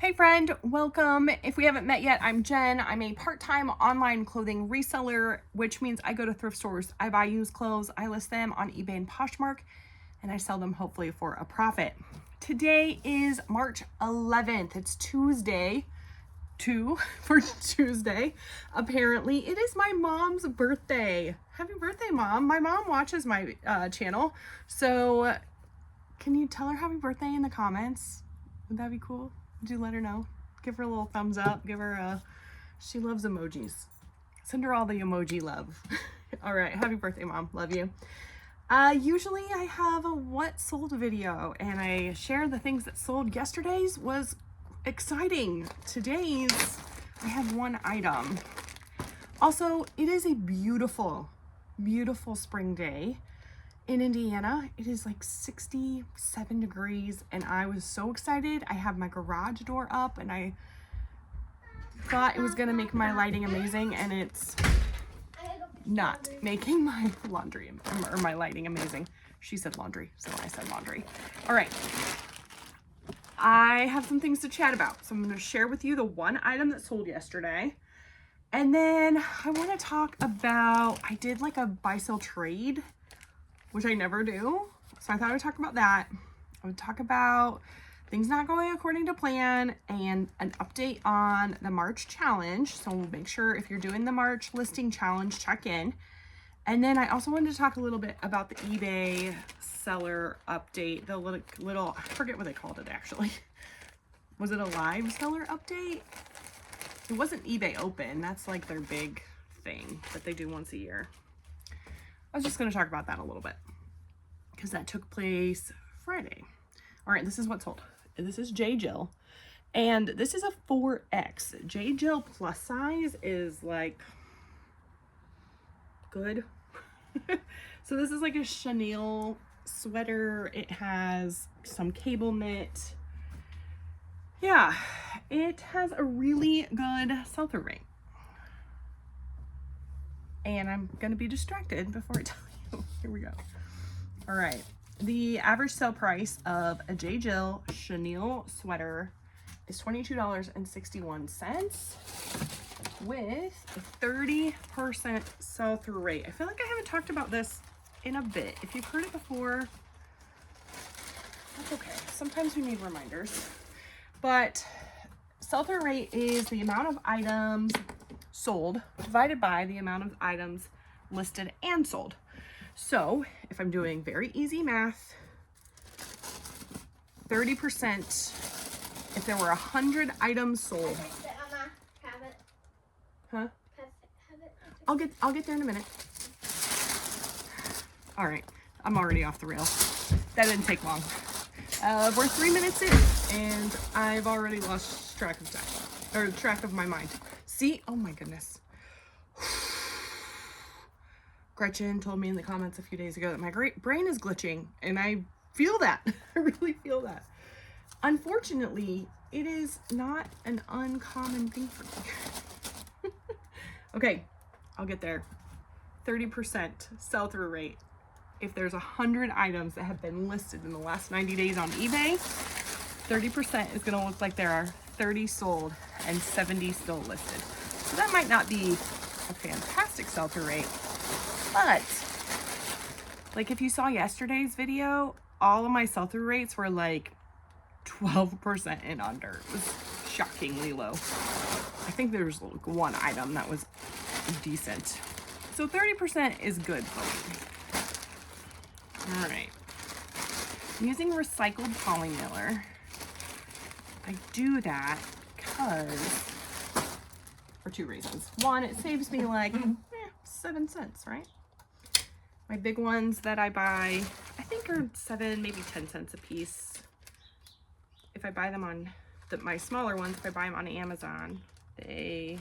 Hey friend, welcome. If we haven't met yet, I'm Jen. I'm a part-time online clothing reseller, which means I go to thrift stores. I buy used clothes, I list them on eBay and Poshmark, and I sell them hopefully for a profit. Today is March 11th. It's Tuesday. For Tuesday. Apparently, it is my mom's birthday. Happy birthday, Mom. My mom watches my channel, so can you tell her happy birthday in the comments? Would that be cool? Would you let her know? Give her a little thumbs up. Give her a... She loves emojis. Send her all the emoji love. All right. Happy birthday, Mom. Love you. Usually I have a what sold video and I share the things that sold. Yesterday's was exciting. Today's, I have one item. Also, it is a beautiful, beautiful spring day. In Indiana, it is like 67 degrees and I was so excited. I have my garage door up and I thought it was gonna make my lighting amazing, and it's not making my laundry or my lighting amazing. She said laundry, so I said laundry. All right, I have some things to chat about. So I'm gonna share with you the one item that sold yesterday. And then I wanna talk about, I did like a buy sell trade, which I never do. So I thought I would talk about that. I would talk about things not going according to plan and an update on the March challenge. So make sure if you're doing the March listing challenge, check in. And then I also wanted to talk a little bit about the eBay seller update, the little, I forget what they called it actually. Was it a live seller update? It wasn't eBay open. That's like their big thing that they do once a year. I was just going to talk about that a little bit because that took place Friday. All right, this is what sold. This is Jill, and this is a 4X. Jill plus size is like good. So this is like a chenille sweater. It has some cable knit. Yeah, it has a really good sell-through rate. And I'm going to be distracted before I tell you. Here we go. All right. The average sale price of a Jill chenille sweater is $22.61 with a 30% sell-through rate. I feel like I haven't talked about this in a bit. If you've heard it before, that's okay. Sometimes we need reminders. But sell-through rate is the amount of items sold divided by the amount of items listed and sold. So if I'm doing very easy math, 30%, if there were 100 items sold. Huh? I'll get there in a minute. All right, I'm already off the rails. That didn't take long. We're 3 minutes in and I've already lost track of time, or track of my mind. See? Oh my goodness. Gretchen told me in the comments a few days ago that my brain is glitching, and I feel that. I really feel that. Unfortunately, it is not an uncommon thing for me. Okay, I'll get there. 30% sell-through rate. If there's 100 items that have been listed in the last 90 days on eBay, 30% is gonna look like there are 30 sold and 70 still listed. So that might not be a fantastic sell-through rate, but like if you saw yesterday's video, all of my sell-through rates were like 12% and under. It was shockingly low. I think there's like one item that was decent. So 30% is good for me. All right. I'm using recycled polymer. I do that because, for two reasons. One, it saves me like 7 cents, right? My big ones that I buy, I think are 7, maybe 10 cents a piece. If I buy them on, my smaller ones, if I buy them on Amazon, they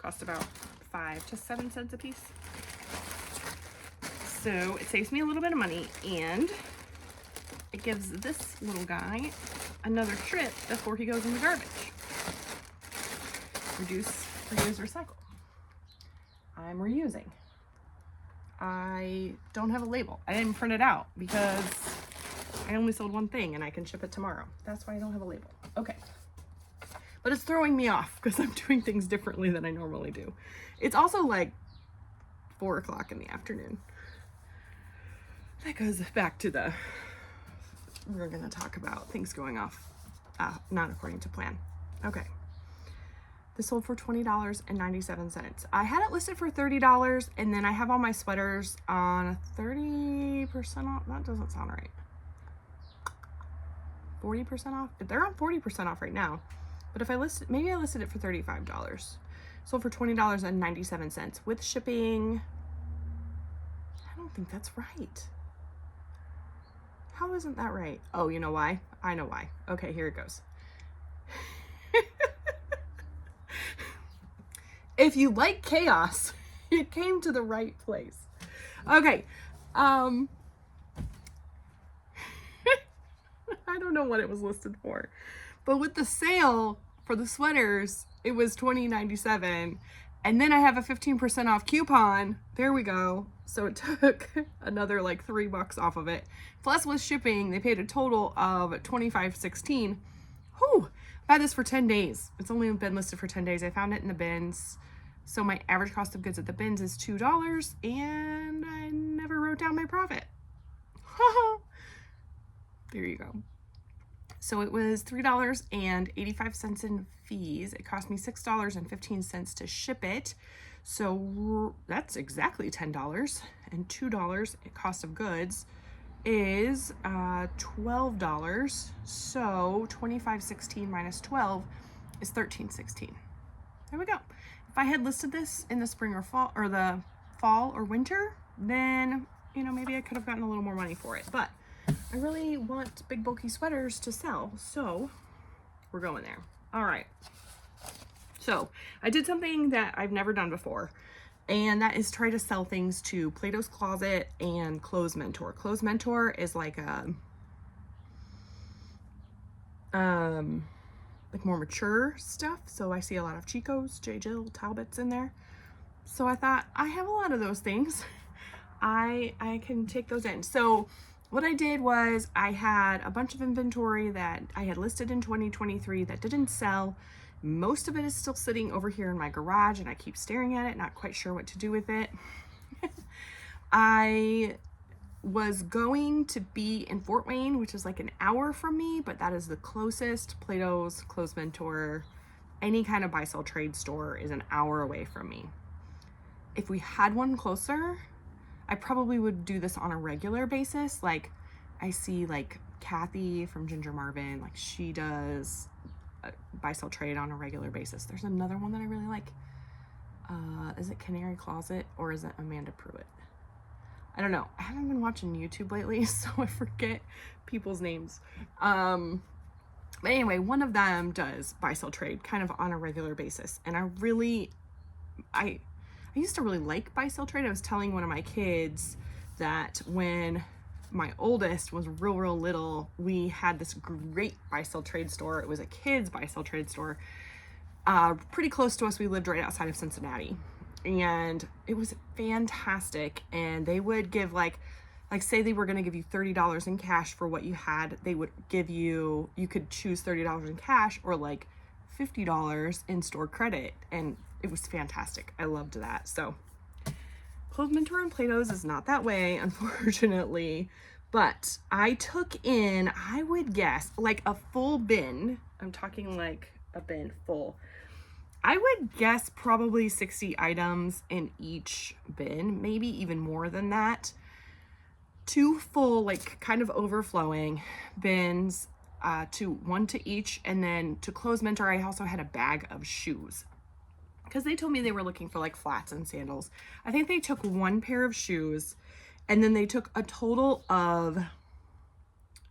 cost about 5 to 7 cents a piece. So it saves me a little bit of money, and it gives this little guy another trip before he goes in the garbage. Reduce, reuse, recycle. I'm reusing. I don't have a label. I didn't print it out because I only sold one thing and I can ship it tomorrow. That's why I don't have a label. Okay. but it's throwing me off because I'm doing things differently than I normally do. It's also like 4 o'clock in the afternoon. That goes back to we're going to talk about things going off, not according to plan. Okay. This sold for $20.97. I had it listed for $30, and then I have all my sweaters on 30% off. That doesn't sound right. 40% off? They're on 40% off right now. But if I listed, maybe I listed it for $35. Sold for $20.97 with shipping. I don't think that's right. How isn't that right? Oh, you know why? I know why. Okay, here it goes. If you like chaos, it came to the right place. Okay. I don't know what it was listed for, but with the sale for the sweaters, it was $20.97. And then I have a 15% off coupon. There we go. So it took another like $3 off of it. Plus with shipping, they paid a total of $25.16. Whew. I've had this for 10 days. It's only been listed for 10 days. I found it in the bins. So my average cost of goods at the bins is $2, and I never wrote down my profit. There you go. So it was $3.85 in fees. It cost me $6.15 to ship it. So that's exactly $10. And $2 cost of goods is $12. So $25.16 minus 12 is $13.16. There we go. If I had listed this in the spring or fall, or the fall or winter, then, you know, maybe I could have gotten a little more money for it. But I really want big bulky sweaters to sell, so we're going there. All right. So I did something that I've never done before, and that is try to sell things to Plato's Closet and Clothes Mentor. Clothes Mentor is like a like more mature stuff. So I see a lot of Chico's, J. Jill, Talbots in there. So I thought, I have a lot of those things. I can take those in. So what I did was I had a bunch of inventory that I had listed in 2023 that didn't sell. Most of it is still sitting over here in my garage, and I keep staring at it, not quite sure what to do with it. I was going to be in Fort Wayne, which is like an hour from me, but that is the closest. Plato's, Clothes Mentor, any kind of buy sell trade store is an hour away from me. If we had one closer, I probably would do this on a regular basis. Like I see like Kathy from Ginger Marvin, like she does buy sell trade on a regular basis. There's another one that I really like. Is it Canary Closet or is it Amanda Pruitt? I don't know. I haven't been watching YouTube lately, so I forget people's names. But anyway, one of them does buy sell trade kind of on a regular basis. And I used to really like buy sell trade. I was telling one of my kids that when my oldest was real little, we had this great buy sell trade store. It was a kids buy sell trade store. Pretty close to us. We lived right outside of Cincinnati. And it was fantastic. And they would give like say they were going to give you $30 in cash for what you had. They would give you could choose $30 in cash or like $50 in store credit. And it was fantastic. I loved that. So Clothes Mentor and Plato's is not that way, unfortunately. But I took in, I would guess, like a full bin. I'm talking like a bin full. I would guess probably 60 items in each bin, maybe even more than that. 2 full, like kind of overflowing bins, one to each. And then to Clothes Mentor, I also had a bag of shoes because they told me they were looking for like flats and sandals. I think they took 1 pair of shoes, and then they took a total of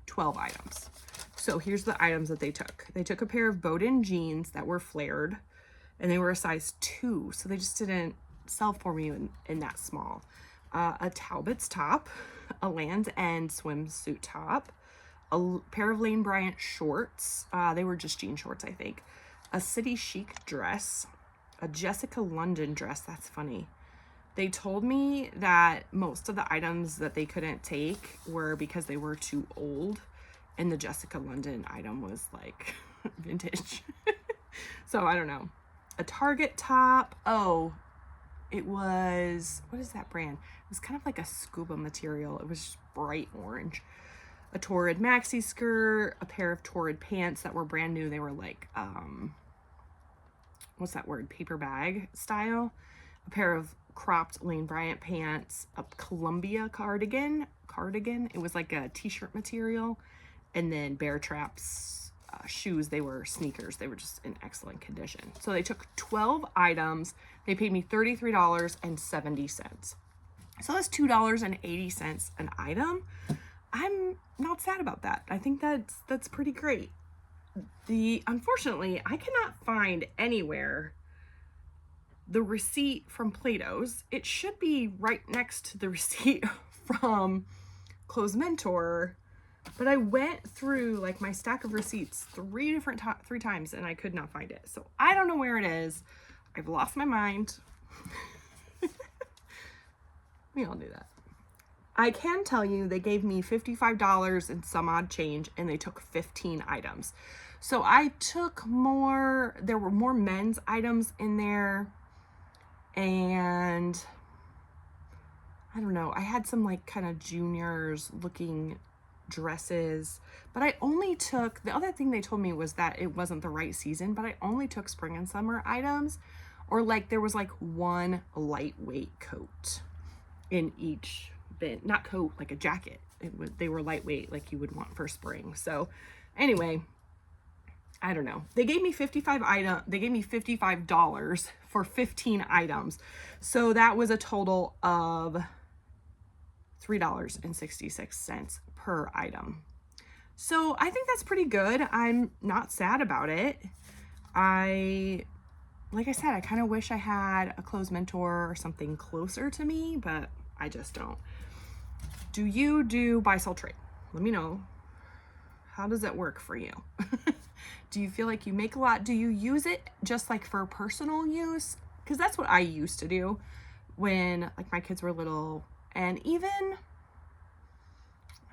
12 items. So here's the items that they took. They took a pair of Bowden jeans that were flared, and they were a size 2, so they just didn't sell for me in that small. A Talbot's top, a Land's End swimsuit top, a pair of Lane Bryant shorts. They were just jean shorts, I think. A City Chic dress, a Jessica London dress. That's funny. They told me that most of the items that they couldn't take were because they were too old, and the Jessica London item was like vintage. So I don't know. A Target top. Oh, it was, what is that brand? It was kind of like a scuba material. It was just bright orange. A Torrid maxi skirt, a pair of Torrid pants that were brand new. They were like, what's that word? Paper bag style. A pair of cropped Lane Bryant pants, a Columbia cardigan. It was like a t-shirt material. And then Bear Traps shoes. They were sneakers. They were just in excellent condition. So they took 12 items. They paid me $33.70. So that's $2.80 an item. I'm not sad about that. I think that's pretty great. Unfortunately, I cannot find anywhere the receipt from Plato's. It should be right next to the receipt from Clothes Mentor, but I went through like my stack of receipts three times and I could not find it. So I don't know where it is. I've lost my mind. We all knew that. I can tell you they gave me $55 and some odd change, and they took 15 items. So I took more, there were more men's items in there, and I don't know, I had some like kind of juniors looking dresses, but I only took, the other thing they told me was that it wasn't the right season, but I only took spring and summer items, or like there was like one lightweight coat in each bin, not coat, like a jacket. They were lightweight like you would want for spring. So anyway, I don't know. They gave me $55 for 15 items. So that was a total of $3.66 per item. So I think that's pretty good. I'm not sad about it. Like I said, I kind of wish I had a Clothes Mentor or something closer to me, but I just don't. Do you do buy, sell, trade? Let me know. How does it work for you? Do you feel like you make a lot? Do you use it just like for personal use? Because that's what I used to do when like my kids were little. And even,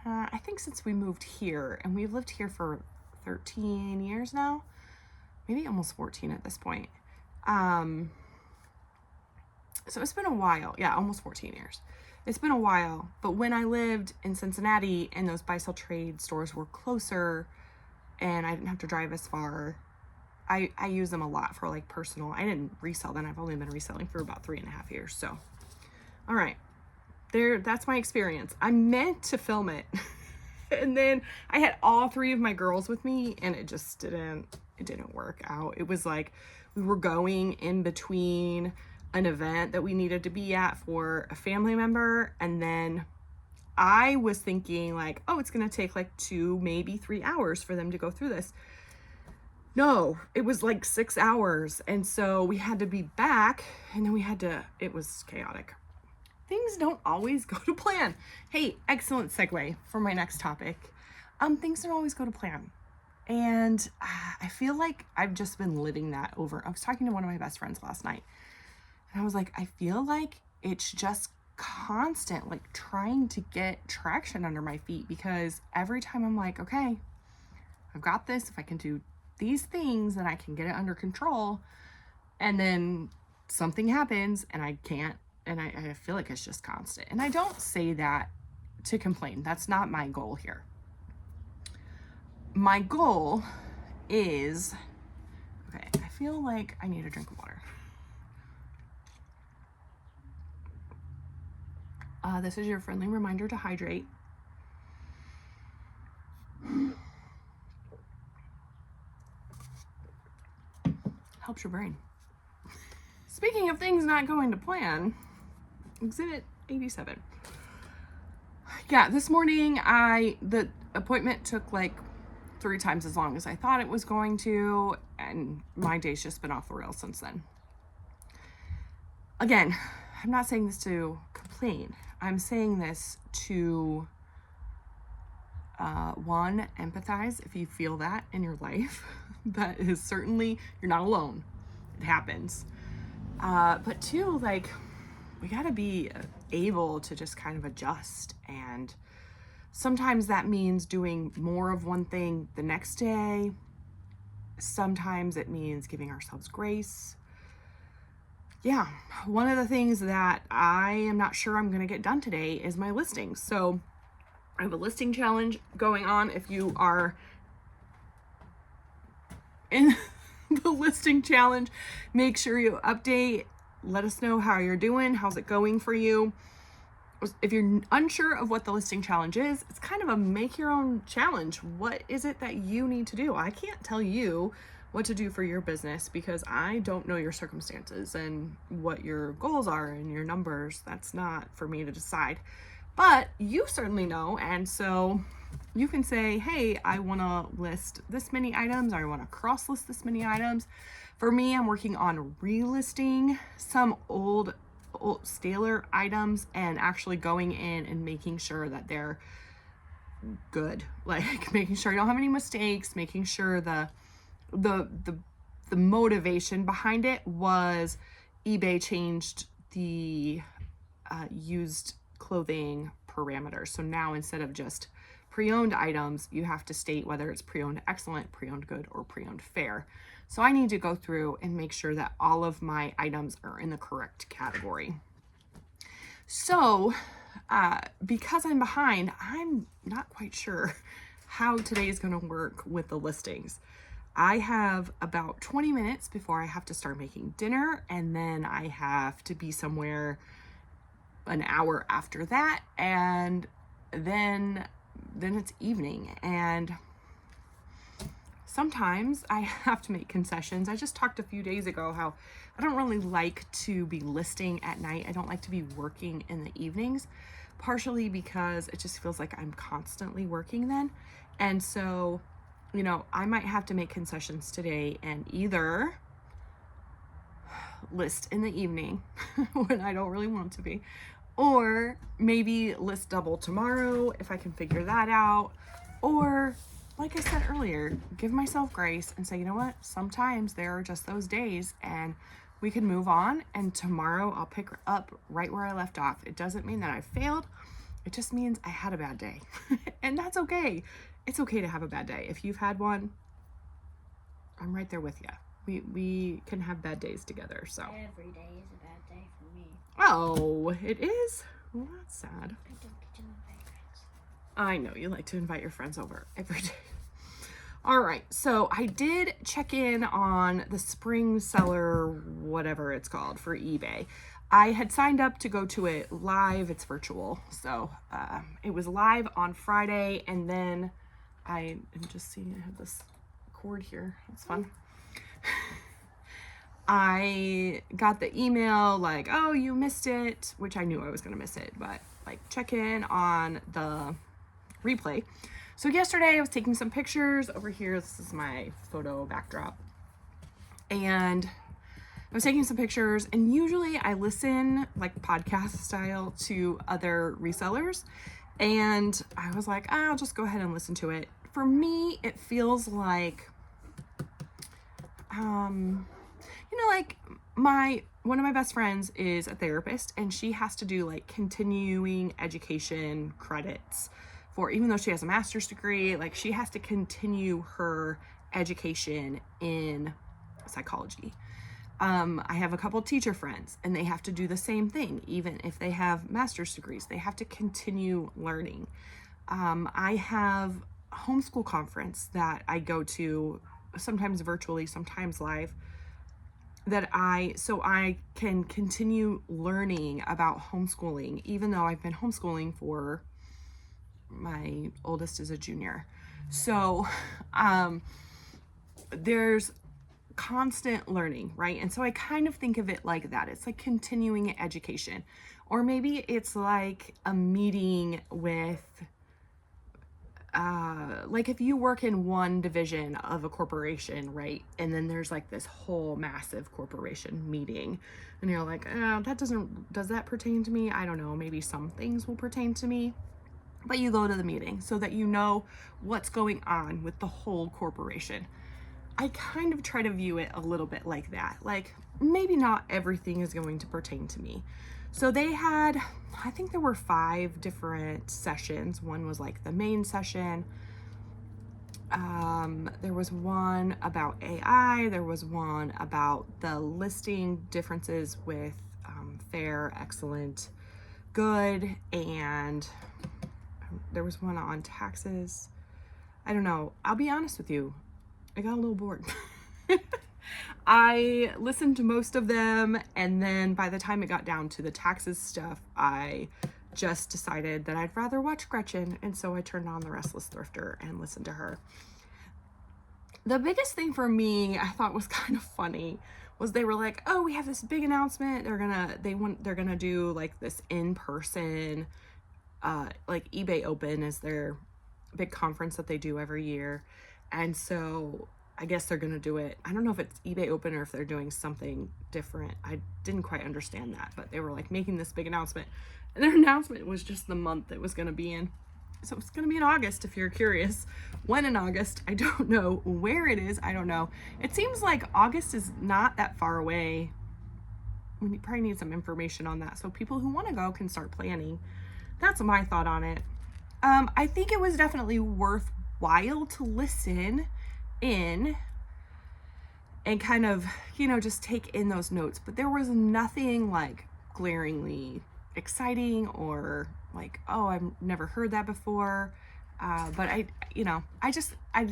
I think since we moved here, and we've lived here for 13 years now, maybe almost 14 at this point. So it's been a while. Yeah, almost 14 years. It's been a while, but when I lived in Cincinnati and those buy, sell, trade stores were closer and I didn't have to drive as far, I use them a lot for like personal. I didn't resell them. I've only been reselling for about 3.5 years. So, all right, that's my experience. I meant to film it. And then I had all 3 of my girls with me and it just didn't work out. It was like we were going in between an event that we needed to be at for a family member, and then I was thinking like, oh, it's gonna take like 2, maybe 3 hours for them to go through this. No, it was like 6 hours, and so we had to be back, and then it was chaotic. Things don't always go to plan. Hey, excellent segue for my next topic. Things don't always go to plan. And I feel like I've just been living that over. I was talking to one of my best friends last night, and I was like, I feel like it's just constant, like trying to get traction under my feet, because every time I'm like, okay, I've got this. If I can do these things, then I can get it under control. And then something happens and I can't, and I feel like it's just constant. And I don't say that to complain. That's not my goal here. My goal is, okay, I feel like I need a drink of water. This is your friendly reminder to hydrate. Helps your brain. Speaking of things not going to plan, exhibit 87. Yeah, this morning the appointment took like 3 times as long as I thought it was going to, and my day's just been off the rails since then. Again, I'm not saying this to complain. I'm saying this to, one, empathize if you feel that in your life. That is certainly, you're not alone. It happens. But 2, like, we gotta be able to just kind of adjust. And sometimes that means doing more of one thing the next day. Sometimes it means giving ourselves grace. Yeah, one of the things that I am not sure I'm going to get done today is my listings. So I have a listing challenge going on. If you are in the listing challenge, make sure you update. Let us know how you're doing. How's it going for you? If you're unsure of what the listing challenge is, it's kind of a make your own challenge. What is it that you need to do? I can't tell you what to do for your business because I don't know your circumstances and what your goals are and your numbers. That's not for me to decide, but you certainly know. And so you can say, hey, I want to list this many items, or I want to cross list this many items. For me, I'm working on relisting some old staler items and actually going in and making sure that they're good, like making sure I don't have any mistakes, making sure the motivation behind it was eBay changed the used clothing parameters. So now instead of just pre-owned items, you have to state whether it's pre-owned excellent, pre-owned good, or pre-owned fair. So I need to go through and make sure that all of my items are in the correct category. So because I'm behind, I'm not quite sure how today is going to work with the listings. I have about 20 minutes before I have to start making dinner, and then I have to be somewhere an hour after that, and then it's evening, and sometimes I have to make concessions. I just talked a few days ago how I don't really like to be listing at night. I don't like to be working in the evenings, partially because it just feels like I'm constantly working then. And so, you know, I might have to make concessions today and either list in the evening when I don't really want to be, or maybe list double tomorrow if I can figure that out, or like I said earlier, give myself grace and say, you know what, sometimes there are just those days and we can move on, and tomorrow I'll pick up right where I left off. It doesn't mean that I failed. It just means I had a bad day. And that's okay. It's okay to have a bad day. If you've had one, I'm right there with you. We can have bad days together. So every day is a bad day for me. Oh, it is? Well, that's sad. I don't get to invite friends. I know you like to invite your friends over every day. All right, so I did check in on the spring seller, whatever it's called, for eBay. I had signed up to go to it live. It's virtual. So it was live on Friday, and then I am just seeing I have this cord here. It's fun. I got the email like, oh, you missed it, which I knew I was going to miss it, but like check in on the replay. So yesterday I was taking some pictures over here. This is my photo backdrop. And I was taking some pictures, and usually I listen like podcast style to other resellers. And I was like, I'll just go ahead and listen to it. For me, it feels like, you know, like one of my best friends is a therapist, and she has to do like continuing education credits for, even though she has a master's degree, like she has to continue her education in psychology. I have a couple teacher friends, and they have to do the same thing. Even if they have master's degrees, they have to continue learning. I have a homeschool conference that I go to, sometimes virtually, sometimes live, so I can continue learning about homeschooling, even though I've been homeschooling for, my oldest is a junior. So there's constant learning, right? And so I kind of think of it like that. It's like continuing education, or maybe it's like a meeting with, like if you work in one division of a corporation, right? And then there's like this whole massive corporation meeting, and you're like, does that pertain to me? I don't know. Maybe some things will pertain to me. But you go to the meeting so that you know what's going on with the whole corporation. I kind of try to view it a little bit like that. Like, maybe not everything is going to pertain to me. So they had, I think there were 5 different sessions. One was like the main session. There was one about AI. There was one about the listing differences with fair, excellent, good, and there was one on taxes. I don't know. I'll be honest with you. I got a little bored. I listened to most of them, and then by the time it got down to the taxes stuff, I just decided that I'd rather watch Gretchen, and so I turned on The Restless Thrifter and listened to her. The biggest thing for me, I thought was kind of funny, was they were like, "Oh, we have this big announcement. They're gonna do like this in-person, like eBay Open is their big conference that they do every year, and so I guess they're gonna do it. I don't know if it's eBay Open or if they're doing something different. I didn't quite understand that, but they were like making this big announcement, and their announcement was just the month it was gonna be in. So it's gonna be in August if you're curious. When in August, I don't know. Where it is, I don't know. It seems like August is not that far away. We probably need some information on that, so people who want to go can start planning. That's my thought on it. I think it was definitely worthwhile to listen in and kind of, just take in those notes, but there was nothing like glaringly exciting or like, oh, I've never heard that before. But I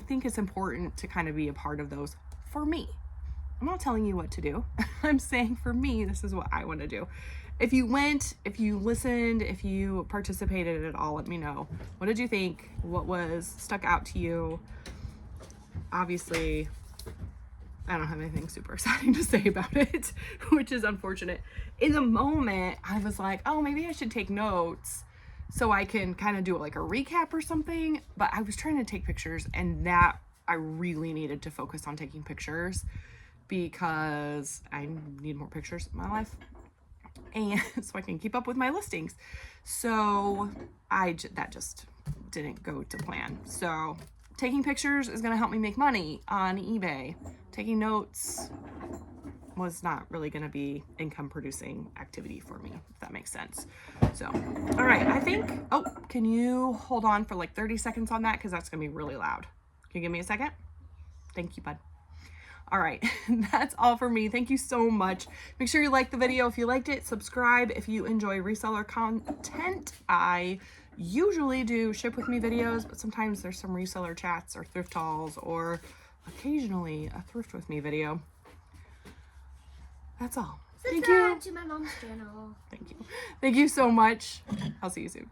think it's important to kind of be a part of those for me. I'm not telling you what to do. I'm saying for me, this is what I want to do. If you went, if you listened, if you participated at all, let me know. What did you think? What was stuck out to you? Obviously, I don't have anything super exciting to say about it, which is unfortunate. In the moment, I was like, oh, maybe I should take notes so I can kind of do like a recap or something. But I was trying to take pictures, and that I really needed to focus on taking pictures because I need more pictures in my life, and so I can keep up with my listings. So that just didn't go to plan. So taking pictures is going to help me make money on eBay. Taking notes was not really going to be income producing activity for me, if that makes sense. So, all right, I think, can you hold on for like 30 seconds on that? Because that's going to be really loud. Can you give me a second? Thank you, bud. All right, that's all for me. Thank you so much. Make sure you like the video if you liked it. Subscribe if you enjoy reseller content. I usually do ship with me videos, but sometimes there's some reseller chats or thrift hauls or occasionally a thrift with me video. That's all. Thank you. Subscribe to my mom's channel. Thank you. Thank you so much. I'll see you soon.